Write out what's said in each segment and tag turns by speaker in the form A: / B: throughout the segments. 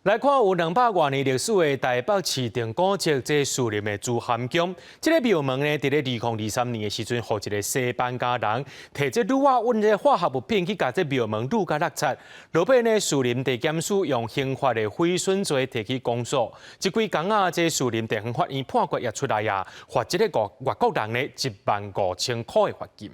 A: 来看有200多年历史的台北市定古迹，这树林的朱涵宫，这个庙门呢，伫咧2023年的时阵，互一个西班牙人摕这铝啊运这化学物品去甲这庙门铝甲落漆，落尾呢树林地检署用刑法的毁损罪提起公诉，这几工啊，这树林地方法院判决也出来啊，罚这个外国人呢15000块的罚金。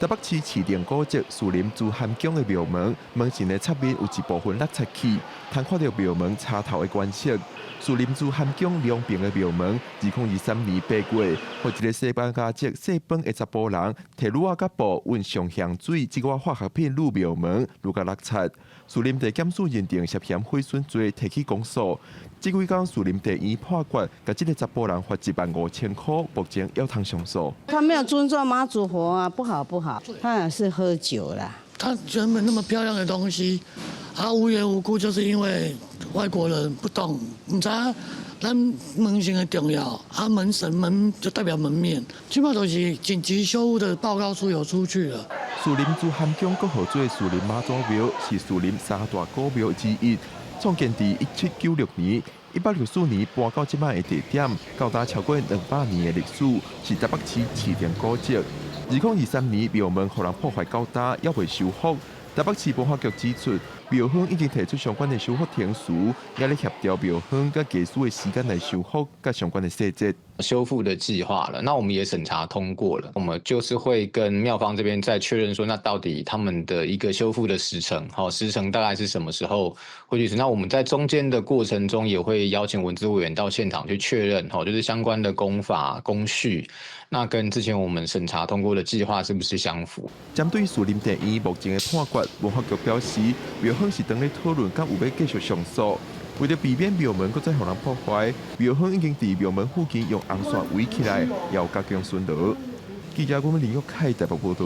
B: 台北市市定古迹树林朱涵宫的庙门，门前的侧面有一部分落漆起，通看到庙门插头的关系。树林朱涵宫两边的庙门，2023年8月，互一个西班牙籍姓本的查甫人，摕铝甲布运上香水，即个化学品入庙门，入甲落漆。树林地检署认定涉嫌毁损罪，提起公诉。这几天树林地院判决，甲这个查甫人罚15000块，目前要通上诉。
C: 他没有尊重妈祖佛啊，不好不好。他也是喝酒啦。
D: 他原本那么漂亮的东西，无缘无故就是因为外国人不懂，唔知咱门神的重要，门神门就代表门面，基本上都是紧急修护的报告书有出去了。
B: 树林朱涵宫阁号做树林妈祖庙，是树林3大古庙之一，创建于1796年。164年搬到即摆的地点，高达超过200年的历史，是台北市市定古迹。2023年庙门互人破坏较大，还未修复。台北市文化局指出，庙方已经提出相关的修复程序，也咧协调庙方甲技师的时间来修复甲相关的细节。
E: 修复的计划了，那我们也审查通过了，我们就是会跟庙方这边再确认说，那到底他们的一个修复的时程，时程大概是什么时候会去？那我们在中间的过程中也会邀请文资委员到现场去确认，就是相关的工法工序，那跟之前我们审查通过的计划是不是相符？
B: 针对树林地院目前的判决，文化局表示，庙方是当咧讨论，敢有要继续上诉。为了避免庙门再互人破坏，庙方已经伫庙门附近用红线围起来，也有加强巡逻。记者郭文林玉凯台北报道。